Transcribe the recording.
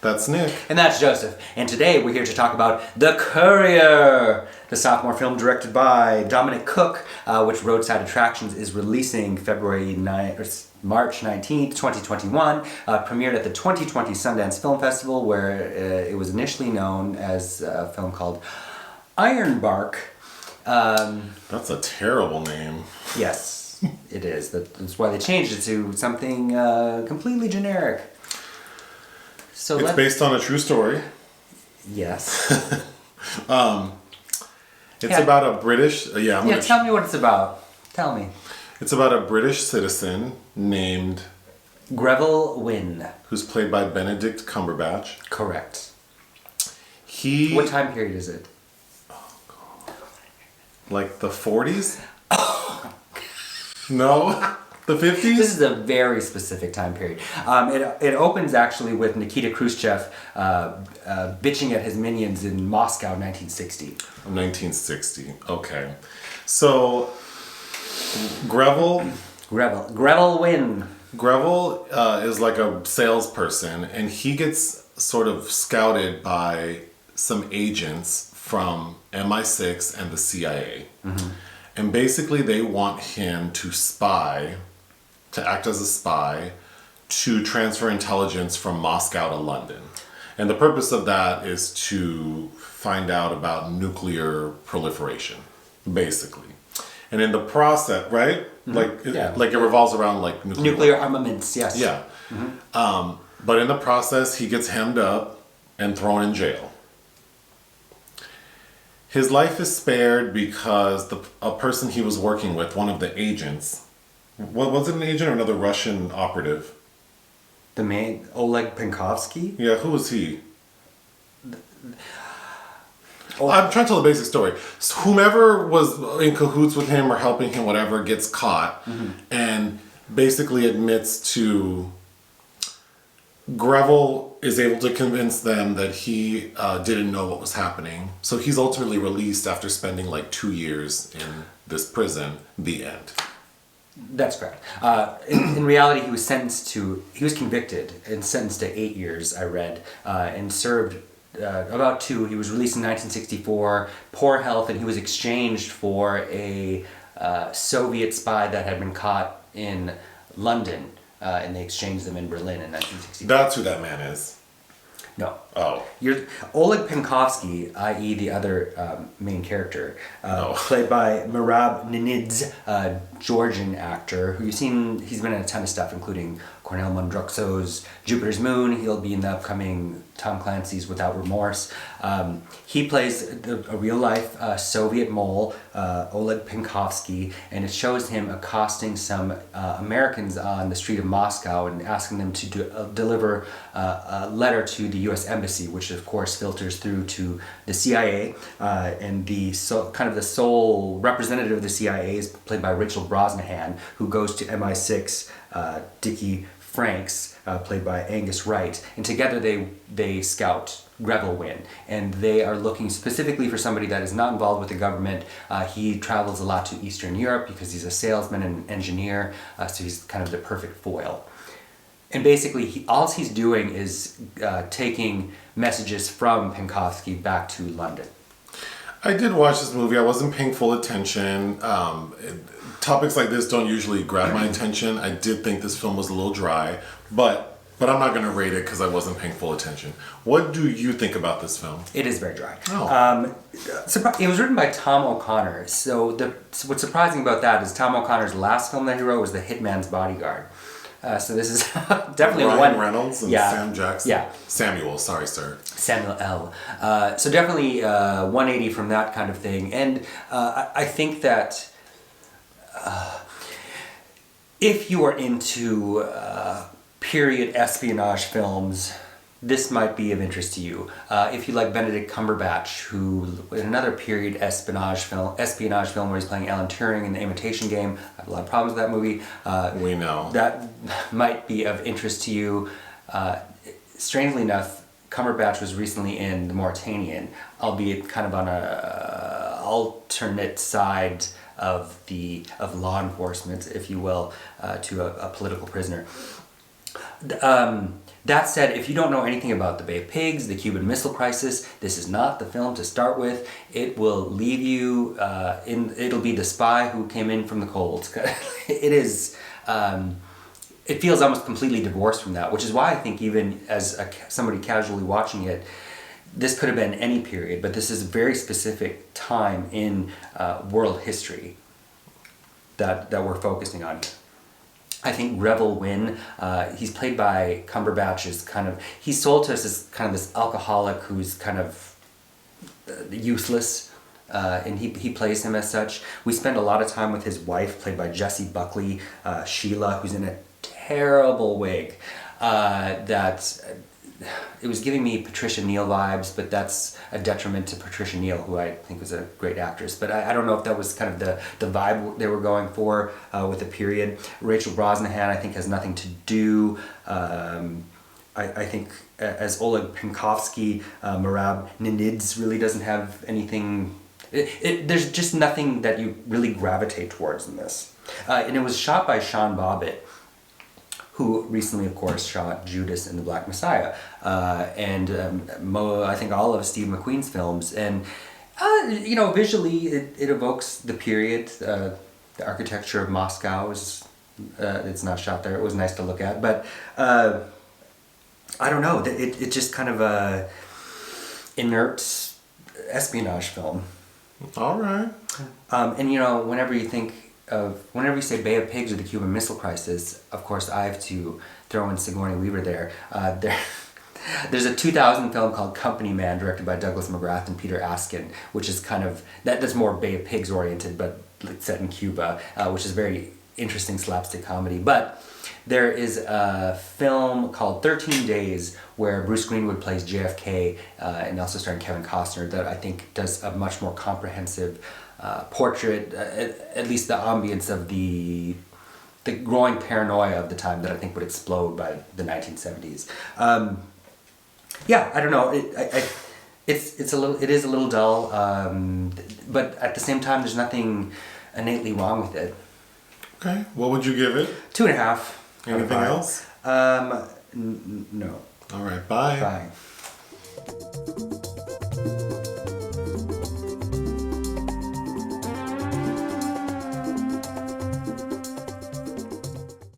That's Nick. And that's Joseph. And today we're here to talk about The Courier, the sophomore film directed by Dominic Cooke, which Roadside Attractions is releasing March 19th, 2021. Premiered at the 2020 Sundance Film Festival, where it was initially known as a film called Ironbark. That's a terrible name. Yes, it is. That's why they changed it to something completely generic. So it's based on a true story. Yes. It's about a British... tell me what it's about. Tell me. It's about a British citizen named... Greville Wynne. Who's played by Benedict Cumberbatch. Correct. What time period is it? Oh, God. Like the 40s? No? The 50s? This is a very specific time period. It opens actually with Nikita Khrushchev bitching at his minions in Moscow, 1960. 1960. Okay. So, Greville Wynne. Greville is like a salesperson, and he gets sort of scouted by some agents from MI6 and the CIA. Mm-hmm. And basically they want him to act as a spy, to transfer intelligence from Moscow to London. And the purpose of that is to find out about nuclear proliferation, basically. And in the process, right? Mm-hmm. Like it revolves around like nuclear armaments, yes. Yeah. Mm-hmm. But in the process, he gets hemmed up and thrown in jail. His life is spared because a person he was working with, one of the agents, was it an agent or another Russian operative? The main, Oleg Penkovsky? Yeah, who was he? I'm trying to tell the basic story. So whomever was in cahoots with him or helping him, whatever, gets caught and basically admits to... Greville is able to convince them that he didn't know what was happening. So he's ultimately released after spending like 2 years in this prison. The end. That's correct. In reality, he was convicted and sentenced to 8 years, I read, and served about 2. He was released in 1964, poor health, and he was exchanged for a Soviet spy that had been caught in London. And they exchanged them in Berlin in 1964. That's who that man is. No. Oh. Oleg Penkovsky, i.e. the other main character, played by Merab Ninidze, Georgian actor, who you've seen, he's been in a ton of stuff, including Cornel Mondroxo's Jupiter's Moon. He'll be in the upcoming Tom Clancy's Without Remorse. He plays a real-life Soviet mole, Oleg Penkovsky, and it shows him accosting some Americans on the street of Moscow and asking them to deliver a letter to the U.S. Embassy, which of course filters through to the CIA, and the sole representative of the CIA is played by Rachel Brosnahan, who goes to MI6, Dickie Franks, played by Angus Wright, and together they scout Greville Wynne, and they are looking specifically for somebody that is not involved with the government. He travels a lot to Eastern Europe because he's a salesman and engineer, so he's kind of the perfect foil. And basically, all he's doing is taking messages from Penkovsky back to London. I did watch this movie. I wasn't paying full attention. Topics like this don't usually grab my attention. I did think this film was a little dry, but I'm not going to rate it because I wasn't paying full attention. What do you think about this film? It is very dry. Oh. It was written by Tom O'Connor. So what's surprising about that is Tom O'Connor's last film that he wrote was The Hitman's Bodyguard. So this is definitely Ryan Reynolds and Sam Jackson. Yeah. Samuel, sorry, sir. Samuel L. So definitely 180 from that kind of thing. And I think that if you are into period espionage films, this might be of interest to you. If you like Benedict Cumberbatch, who in another period espionage film where he's playing Alan Turing in The Imitation Game, I have a lot of problems with that movie. We know. That might be of interest to you. Strangely enough, Cumberbatch was recently in The Mauritanian, albeit kind of on a alternate side of law enforcement, if you will, to a political prisoner. That said, if you don't know anything about the Bay of Pigs, the Cuban Missile Crisis, this is not the film to start with. It will leave you it'll be the spy who came in from the cold. It is. It feels almost completely divorced from that, which is why I think even as somebody casually watching it, this could have been any period, but this is a very specific time in world history that we're focusing on. I think Greville Wynne, he's played by Cumberbatch, he's sold to us as kind of this alcoholic who's kind of useless, and he plays him as such. We spend a lot of time with his wife, played by Jessie Buckley, Sheila, who's in a terrible wig, it was giving me Patricia Neal vibes, but that's a detriment to Patricia Neal, who I think was a great actress. But I don't know if that was kind of the vibe they were going for with the period. Rachel Brosnahan, I think, has nothing to do. I think as Oleg Penkovsky, Merab Ninidze really doesn't have anything. There's just nothing that you really gravitate towards in this. And it was shot by Sean Bobbitt, who recently, of course, shot Judas and the Black Messiah, and I think all of Steve McQueen's films. And, visually it evokes the period. The architecture of Moscow it's not shot there. It was nice to look at. But I don't know. It just kind of a inert espionage film. All right. And, whenever you say Bay of Pigs or the Cuban Missile Crisis, of course I have to throw in Sigourney Weaver there. There's a 2000 film called Company Man, directed by Douglas McGrath and Peter Askin, which is kind of, that's more Bay of Pigs oriented, but set in Cuba, which is very interesting slapstick comedy. But there is a film called 13 Days where Bruce Greenwood plays JFK, and also starring Kevin Costner, that I think does a much more comprehensive portrait, at least the ambience of the growing paranoia of the time that I think would explode by the 1970s. I don't know. It is a little dull, but at the same time, there's nothing innately wrong with it. Okay, what would you give it? 2.5. Anything else? No. All right, bye. Bye.